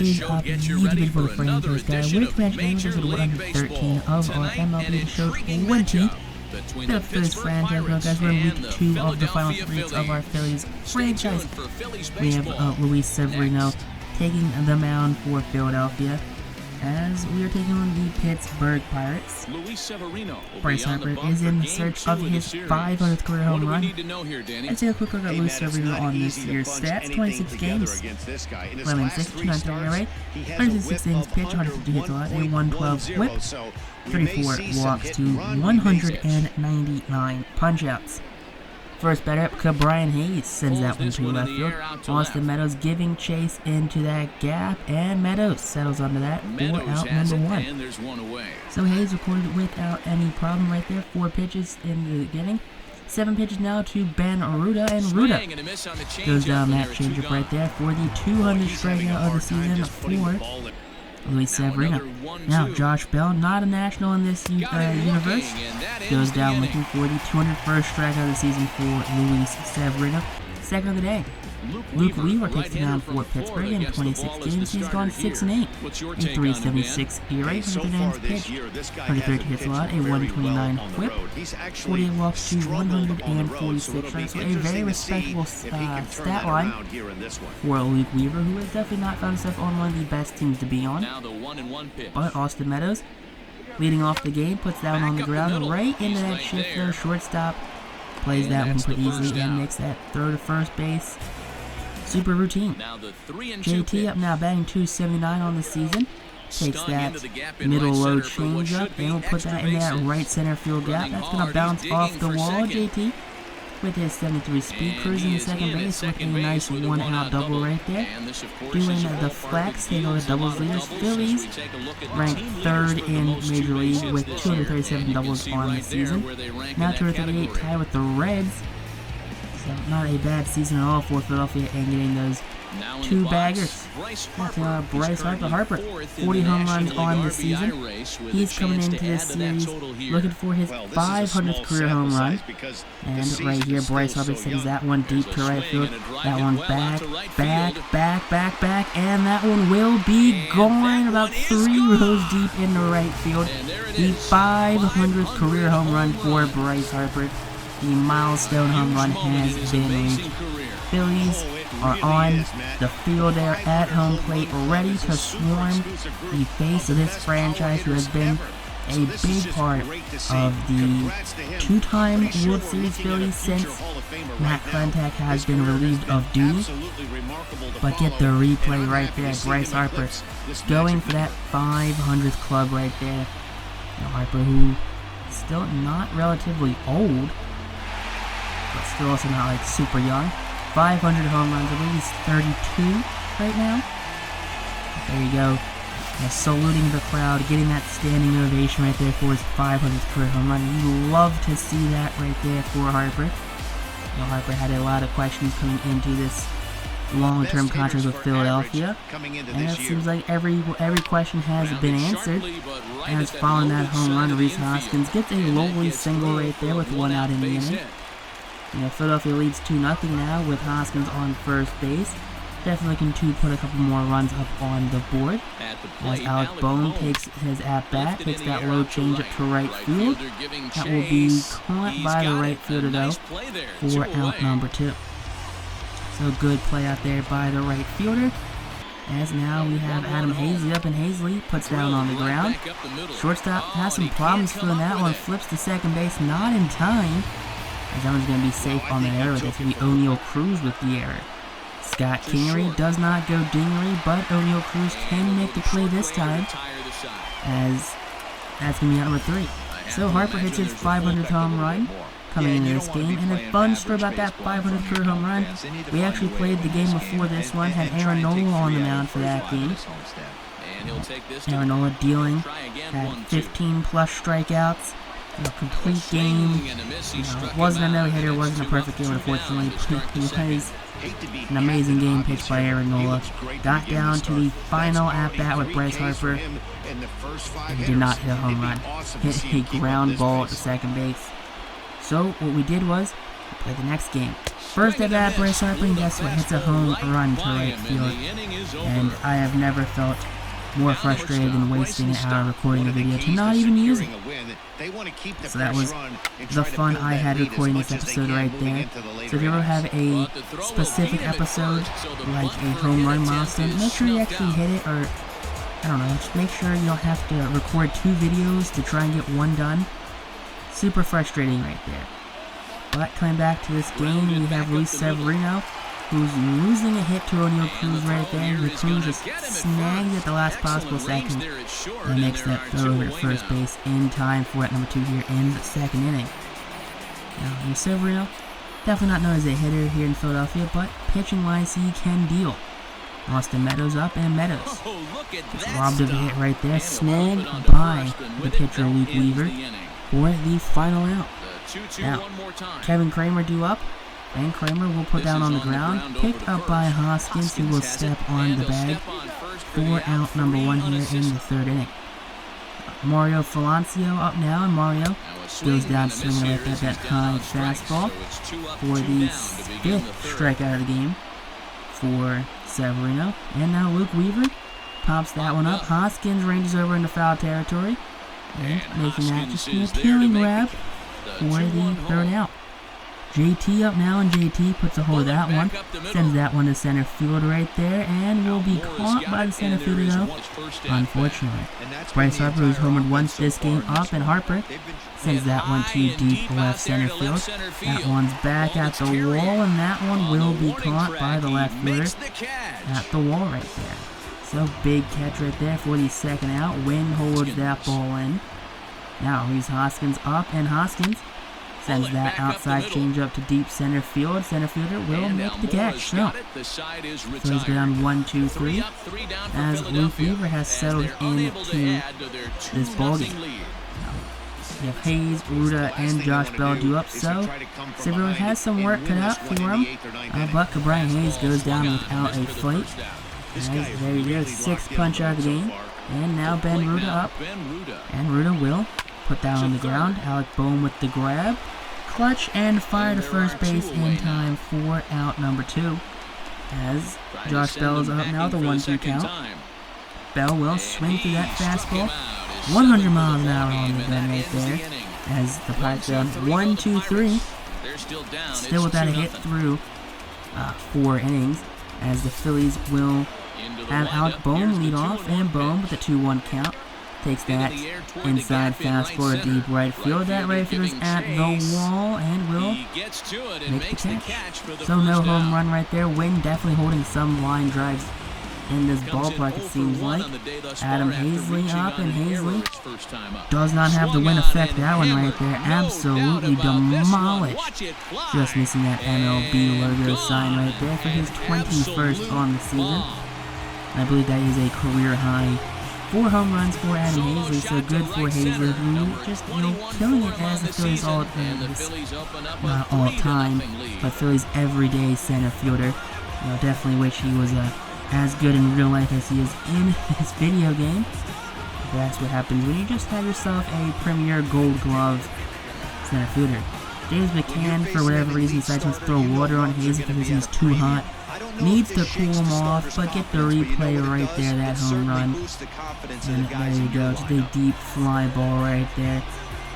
is up, YouTube for the franchise guy. With match name, episode 113 of our MLB Show 20. The Phillies franchise, well, guys, we're in week 2 of the final 3 of our Phillies franchise. We have Luis Severino taking the mound for Philadelphia, as we are taking on the Pittsburgh Pirates. Bryce Harper is in search of his 500th career home run. Let's take a quick look at Luis Severino on this year's stats. 26 games, 11-6, 293 ERA, 106 innings pitched, 150 hits allowed, a 112 whip, 34 walks to 199 punch-outs. First batter up, Brian Hayes sends that one to left field. Austin Meadows giving chase into that gap, and Meadows settles onto that for out number 1. So Hayes recorded without any problem right there. 4 pitches in the beginning. 7 pitches now to Ben Ruda, and Ruda goes down that changeup right there for the 200th strikeout of the season for Luis Severino. Now, Josh Bell, not a national in this universe, goes down looking for the 201st strikeout of the season for Luis Severino. Second of the day, Luke Weaver takes the mound for Pittsburgh. In 26 games, he's gone 6-8, a 3.76 ERA, 100 innings pitched, 130 hits allowed, a 129 whip, 48 walks to 146 strikes. So a very respectable stat line for Luke Weaver, who has definitely not found himself on one of the best teams to be on. But Austin Meadows, leading off the game, puts that one on the ground right into that shift there. Shortstop plays that one pretty easily and makes that throw to first base super routine. JT up now, batting .279 on the season. Takes that middle low changeup and will put that in that right center field gap. That's going to bounce off the wall. JT with his 73 speed, cruising in second base with a nice 1-out double right there. Doing the flex, they go to doubles leaders. Phillies ranked 3rd in Major League with 237 doubles on the season. Now 238, tied with the Reds. So not a bad season at all for Philadelphia, and getting those 2 baggers. Bryce Harper, 40 home runs on the season. He's coming into this series looking for his 500th career home run. And right here, Bryce Harper sends that one deep to right field. That one's back, and that one will be gone about 3 rows deep into right field. The 500th career home run for Bryce Harper. The milestone home run has been reached. Phillies are on the field there at home plate, ready to swarm the face of this franchise, who has been a big part of the 2-time World Series Phillies since Matt Klentak has been relieved of duty. But get the replay right there. Bryce Harper going for that 500th club right there. Now Harper, who is still not relatively old, but still also not like super young. 500 home runs, I believe he's 32 right now. There you go. Saluting the crowd, getting that standing ovation right there for his 500th career home run. You love to see that right there for Harper. Harper had a lot of questions coming into this long-term contract with Philadelphia, and it seems like every question has been answered. As following that home run, Rhys Hoskins gets a lowly single right there with 1 out in the inning. Philadelphia leads 2-0 now with Hoskins on first base. Definitely looking to put a couple more runs up on the board. As Alec Bohm takes his at-bat, takes that low changeup to right field. That will be caught by the right fielder though for out number 2. So good play out there by the right fielder. As now we have Adam Hazley up, and Hazley puts down on the ground. Shortstop has some problems filling that one, flips to second base, not in time. As that one's going to be safe on the error. That's going to be O'Neal Cruz with the error. Scott Kingery does not go dingery, but O'Neal Cruz can make the play this time, as that's going to be out number 3. So Harper hits his 500th home run coming into this game. And a fun story about that 500th career home run, we actually played the game before this one, had Aaron Nola on the mound for that game. Aaron Nola dealing at 15 plus strikeouts. A complete game. Wasn't a no-hitter, wasn't a perfect game, unfortunately. He plays an amazing game pitched by Aaron Nola. Got down to the final at-bat with Bryce Harper, and did not hit a home run. Hit a ground ball at the second base. So what we did was we played the next game. First at bat, Bryce Harper, and guess what? Hits a home run to right field. And I have never felt more frustrated than wasting an hour recording a video to not even use it. So that was the fun I had recording this episode right there. So if you ever have a specific episode, like a home run milestone, make sure you actually hit it, or I don't know, just make sure you don't have to record 2 videos to try and get one done. Super frustrating right there. But coming back to this game, we have Luis Severino, who's losing a hit to O'Neal Cruz right there. The Cruz just snags at the last possible second and makes that throw to first base in time for at number 2 here in the 2nd inning. Now, Luis Severino, definitely not known as a hitter here in Philadelphia, but pitching-wise, he can deal. Austin Meadows up, and Meadows gets robbed of a hit right there, snagged by the pitcher Luke Weaver for the final out. Now, Kevin Kramer due up, and Kramer will put down on the ground, picked up by Hoskins, who will step on the bag for out number 1 here in the 3rd inning. Mario Falancio up now, and Mario goes down swinging at that high fastball for the 5th strikeout of the game for Severino. And now Luke Weaver pops that one up. Hoskins ranges over into foul territory, and making that just an appealing grab for the 3rd out. JT up now, and JT puts a hold of that one, sends that one to center field right there, and will be caught by the center fielder though, unfortunately. Bryce Harper, who's homered once this game, up, and Harper sends that one to deep left center field. That one's back at the wall, and that one will be caught by the left fielder at the wall right there. So big catch right there for the 2nd out. Wynn holds that ball in. Now he's Hoskins up, and Hoskins sends that outside changeup to deep center field. Center fielder will make the catch. So Phillies go down 1-2-3 as Luke Weaver has settled into this ballgame. You have Hayes, Ruda, and Josh Bell due up, so Severino has some work cut out for him. But Brian Hayes goes down without a fight. There you go, 6th punch out of the game. And now Ben Ruda up, and Ruda will put that on the ground. Alec Boehm with the grab, clutch, and fire to first base in time for out number 2. As Josh Bell is up now, the 1-2 count. Bell will swing through that fastball, 100 miles an hour on the gun right there. As the Pirates down 1-2-3, still without a hit through 4 innings. As the Phillies will have Alec Boehm lead off, and Boehm with the 2-1 count takes that inside fastball to deep right field. That right fielder's at the wall and will make the catch. So no home run right there. Wynn definitely holding some line drives in this ballpark, it seems like. Adam Hazley up, and Hazley does not have the win effect. That one right there absolutely demolished. Just missing that MLB logo sign right there for his 21st on the season. And I believe that is a career high 4 home runs for Adam Hazley, so good for Hazley, who just, killing it as the Phillies not all time, but Phillies everyday center fielder. Definitely wish he was as good in real life as he is in his video game. But that's what happens when you just have yourself a premier Gold Glove center fielder. James McCann, for whatever reason, decides to throw water on Hazley because he's too hot. Needs to cool him off, but get the replay right there, that home run. And there you go, just a deep fly ball right there.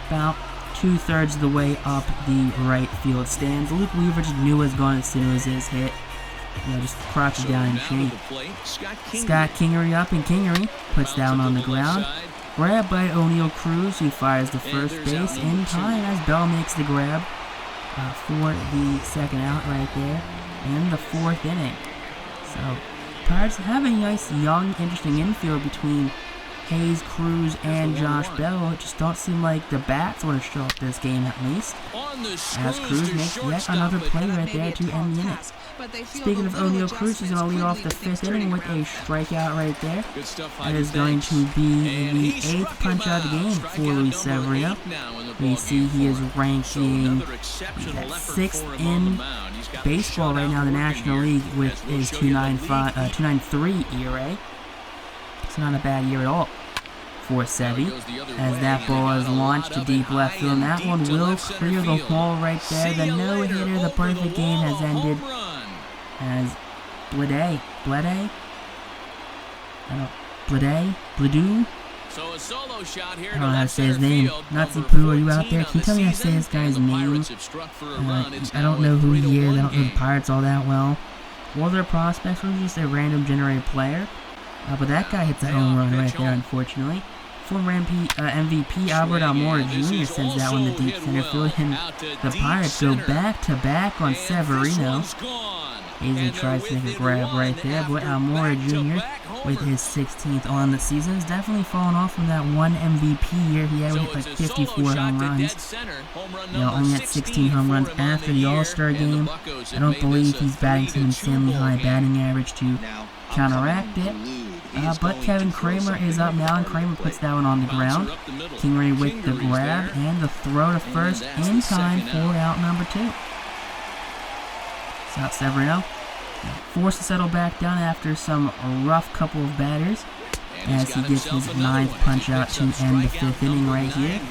About 2/3 of the way up the right field stands. Luke Weaver just knew it was going as soon as his hit. Just crouches down and shake. Scott Kingery up, and Kingery puts down on the ground. Grab by O'Neal Cruz, who fires to first base in time as Bell makes the grab for the 2nd out right there in the 4th inning. So, Pirates have a nice, young, interesting infield between Hayes, Cruz, and Josh Bell. It just don't seem like the bats want to show up this game at least. As Cruz makes yet another play right there to end the inning. Speaking of O'Neal Cruz, he's going to lead off the 5th inning with a strikeout right there. That is going to be the 8th punch out of the game for Luis Severino. We see he is ranking 6th in baseball right now in the National League with his 2.93 ERA. It's not a bad year at all. for Sevy, as that ball is launched to deep left field, and that one will clear the wall right there. The no-hitter, the perfect game has ended as Bledu? I don't know how to say his name. Nazi Poo, are you out there? Can you tell me how to say this guy's name? I don't know who he is. I don't know the Pirates all that well. All their prospects were just a random generated player. But that guy hits a home run right there, unfortunately. Former MVP Albert Almora Jr. sends that one to deep center field, and the Pirates go back-to-back on Severino. Easily tries to make a grab right there, but Almora Jr. with his 16th on the season has definitely fallen off from that one MVP year. He had hit like 54 home runs. Only at 16 home runs after the All-Star game. I don't believe he's batting some insanely high batting average to counteract it. But Kevin Kramer is up now, and Kramer puts that one on the ground. Kingery with the grab and the throw to first in time for out number 2. So out Severino, forced to settle back down after some rough couple of batters, as he gets his 9th punch out to end the 5th inning right here.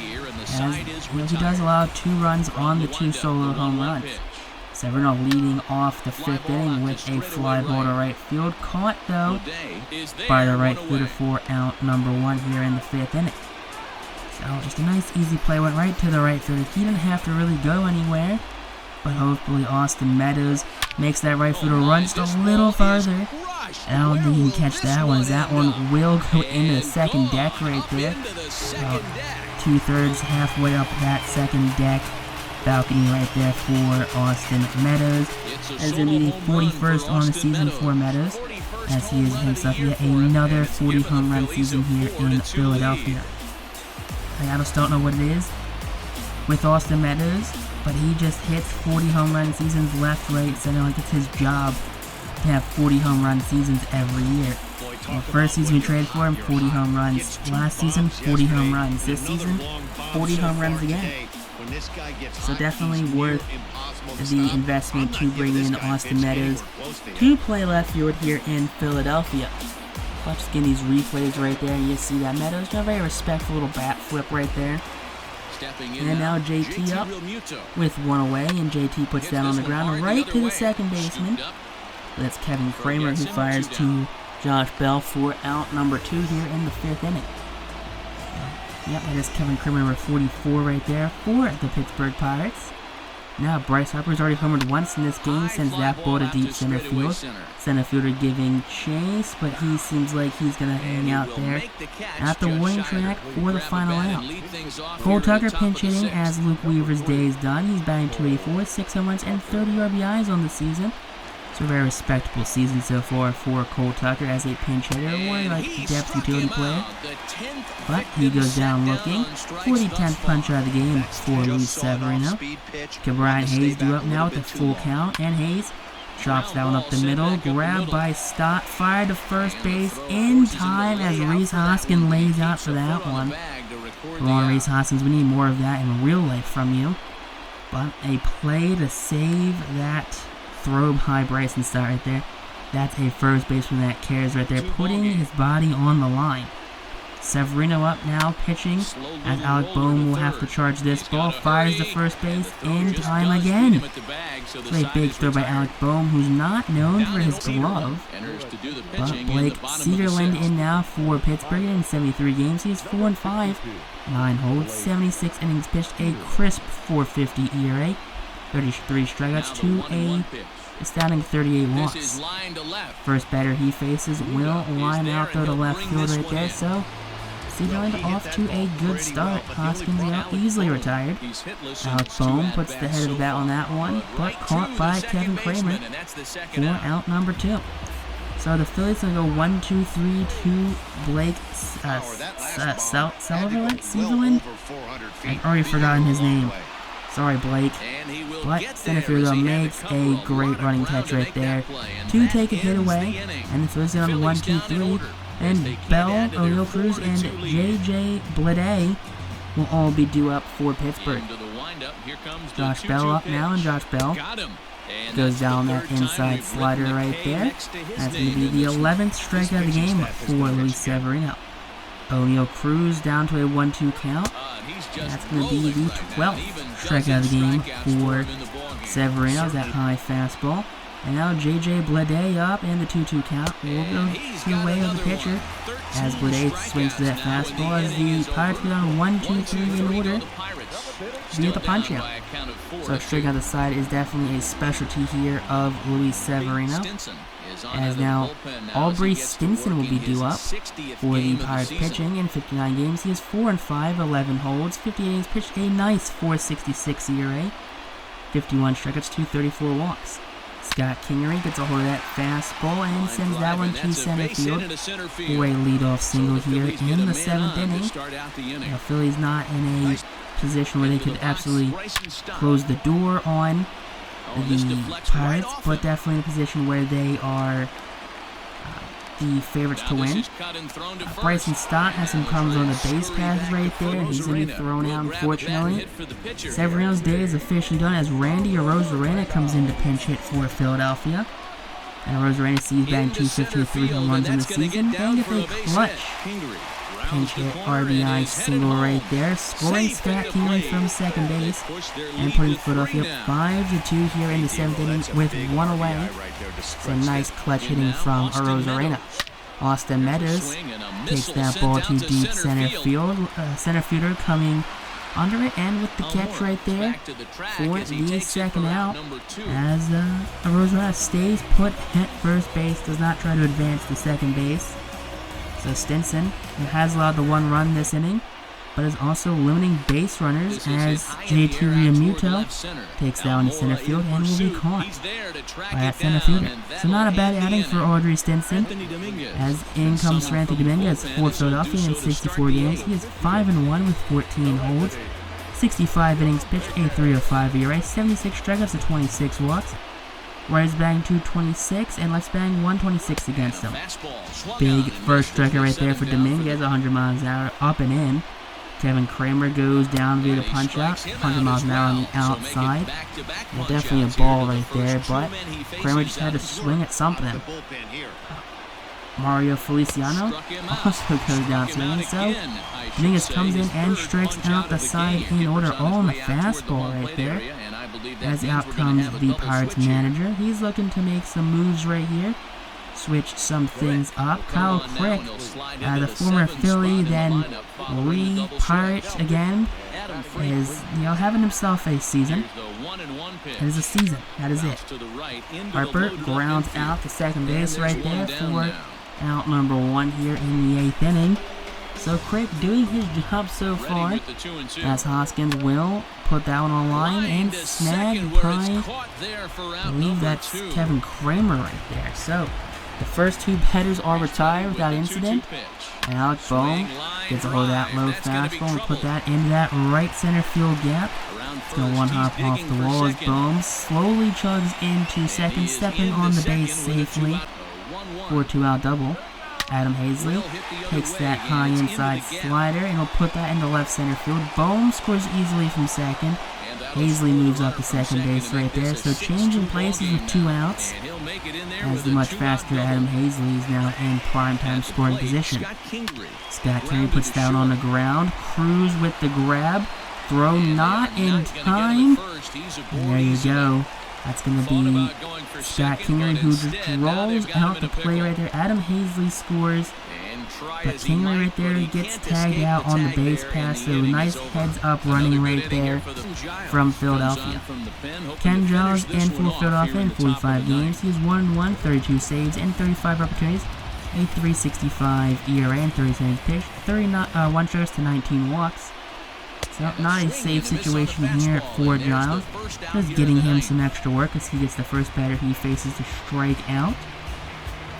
As he does allow 2 runs on the 2 solo home runs. Severino leading off the 5th inning with a fly ball to right field, caught though by the right fielder for out number 1 here in the 5th inning. So just a nice easy play, went right to the right fielder. He didn't have to really go anywhere, but hopefully Austin Meadows makes that right fielder run just a little further. I don't think he can catch that one, as that one will go into the second deck right there. About 2/3 halfway up that second deck. Balcony right there for Austin Meadows. As going to be the 41st on the season for Meadows, as he is himself yet another 40 home run season here in Philadelphia. I just don't know what it is with Austin Meadows, but he just hits 40 home run seasons left, right, center, like it's his job to have 40 home run seasons every year. First season we traded for him, 40 home runs. Last season, 40 home runs. This season, 40 home runs again. So definitely worth the investment to bring in Austin Meadows to play left field here in Philadelphia. I'll just get these replays right there, and you see that Meadows got a very respectful little bat flip right there. And now JT up with 1 away, and JT puts that on the ground right to the second baseman. That's Kevin Kramer, who fires to Josh Bell for out number 2 here in the 5th inning. Yep, that is Kevin Kramer with 44 right there for the Pittsburgh Pirates. Now Bryce Harper's already homered once in this game, sends that ball to deep center field. Center fielder giving chase, but he seems like he's going to hang out there at the warning track for the final out. Cole Tucker pinch hitting as Luke Weaver's day is done. He's batting .284, 6 home runs, and 30 RBIs on the season. So a very respectable season so far for Cole Tucker as a pinch hitter, or like depth utility player. But he goes down looking for the 10th punch out of the game for Luis Severino. Brian Hayes due up now with a full count, and Hayes chops that one up the middle, grabbed by Stott, fired to first base in time as Rhys Hoskins lays out for that one. Come on, Rhys Hoskins, we need more of that in real life from you. But a play to save that throw by Bryson Stott right there. That's a first baseman that cares right there, putting his body on the line. Severino up now, pitching, as Alec Boehm will have to charge this ball. Fires to first base in time again. It's a big throw by Alec Boehm, who's not known for his glove. But Blake Cedarland in now for Pittsburgh in 73 games. He is 4-5, 9 holds, 76 innings pitched, a crisp .450 ERA, 33 strikeouts to a astounding 38 walks. First batter he faces will line out though to left field right there, so Cedarland off to a good start. Hoskins out easily retired. Alec Boehm puts the head of the bat on that one, but caught by Kevin Kramer for out number 2. So the Phillies will go 1-2-3 to Blake Cedarland? I've already forgotten his name. Sorry, Blake. But center fielder makes a great running catch right there to take a hit away. And the Phillies get on 1-2-3. And Bell, O'Neill Cruz, and J.J. Bledu will all be due up for Pittsburgh. Josh Bell up now, and Josh Bell goes down that inside slider right there. That's going to be the 11th strikeout of the game for Luis Severino. O'Neal Cruz down to a 1-2 count. That's going to be the 12th strikeout of the game for Severino. That high fastball. And now J.J. Bleday up and the 2-2 count. We'll go the way of the pitcher as Bleday swings to that fastball as the Pirates get on 1-2-3 in order to get the punch out. So striking out the side is definitely a specialty here of Luis Severino. As now Aubrey Stinson will be due up for the Pirates pitching in 59 games. He is 4-5, 11 holds, 58 innings pitched, a nice 4.66 ERA, 51 strikeouts, 234 walks. Scott Kingery gets a hold of that fastball and sends that one to center field for a leadoff single here in the 7th inning. The Phillies not in a position where they could absolutely close the door on the Pirates, but definitely in a position where they are the favorites to win. Bryson Stott has some problems on the base paths right there. He's going to be thrown out, unfortunately. Severino's day is officially done as Randy Arozarena comes in to pinch hit for Philadelphia. And Arozarena sees batting 250 with 3 home runs in the season. And gets a clutch pinch hit RBI single right there, scoring Scott Kingery from second base and putting Philadelphia 5-2 here in the 7th inning with 1 away. So nice clutch hitting from Arozarena. Austin Meadows takes that ball to deep center field. Center fielder coming under it and with the catch right there for the second out as Arozarena stays put at first base, does not try to advance to second base. So Stinson has allowed the 1 run this inning, but is also limiting base runners as JT Realmuto takes that one to center field and will be caught by that center fielder. So not a bad outing for Audrey Stinson, as in comes Seranthony Dominguez for Philadelphia in 64 games. He is 5-1 with 14 holds, 65 innings pitched, a 3.05 ERA, 76 strikeouts to 26 walks. Whereas batting 226 and left batting 126 against him. Big first striker right there for Dominguez, 100 miles an hour up and in. Kevin Kramer goes down via the punch out, 100 miles an hour on the outside. Yeah, definitely a ball right there, but Kramer just had to swing at something. Mario Feliciano also goes down swinging, so Dominguez comes in and strikes out the side in order, all on the fastball right there. As out comes the Pirates manager. He's looking to make some moves right here, switch some things up. Kyle Crick, the former Philly, then re-Pirate again, is having himself a season. It is a season. That is it. Harper grounds out to second base right there for out number 1 here in the 8th inning. So Crick doing his job so far, as Hoskins will put that one on line and snag by, I believe that's Kevin Kramer right there. So the first 2 batters are retired without incident, and Alec Bohm gets a hold of that low fastball and put that into that right center field gap. It's going to one hop off the wall as Bohm slowly chugs into second, stepping on the base safely for a 2-out double. Adam Hazley takes that high inside slider and will put that into left center field. Bohm scores easily from second. Hazley moves up to second base right there. So changing places with 2 outs as the much faster Adam Hazley is now in primetime scoring position. Scott Kingery puts that one on the ground. Cruz with the grab. Throw not in time. And there you go. That's going to be Scott Kingery, who just rolls out the play right there. Adam Hazley scores, but Kingery right there gets tagged out on the base pass, so nice heads-up running right there from Philadelphia. Ken Giles in for Philadelphia in 45 games. He is 1-1, 32 saves, and 35 opportunities. A 3.65 ERA and 30 innings pitched, 1 strikes to 19 walks. So not a safe situation here for Giles. Just getting him some extra work as he gets the first batter he faces to strike out.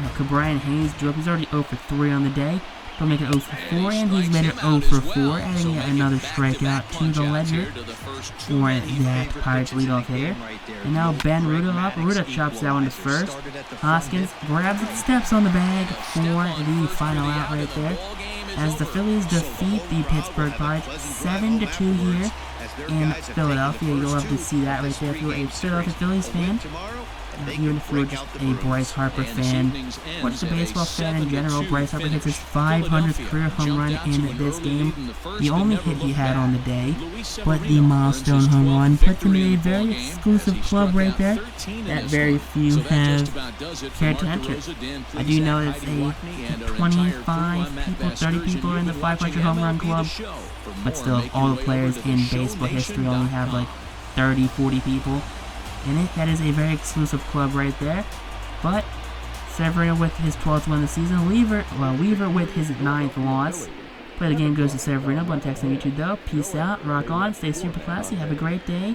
Now Cabrian Hayes drew up. He's already 0 for 3 on the day. He'll make it 0 for 4, and he's made it 0 for 4, adding yet another strikeout to the ledger for that Pirates leadoff hitter. And now Ben Ruda up. Ruda chops that one to first. Hoskins grabs it, steps on the bag for the final out right there, as the Phillies defeat the Pittsburgh Pirates 7-2 here in Philadelphia. You'll love to see that right there if you're a Philadelphia Phillies fan. even if you're just a Bryce Harper fan, or just a baseball fan in general, Bryce Harper hits his 500th career home run in this game. The only hit he had on the day, but the milestone home run puts him in a very exclusive club right there that very few have cared to enter. I do know it's a 25 people, 30 people are in the 500 home run club, but still, all the players in baseball history only have like 30, 40 people in it. That is a very exclusive club right there. But Severino with his 12th win of the season, Weaver with his 9th loss. Play the game goes to Severino. But text on YouTube though. Peace out, rock on, stay super classy, have a great day.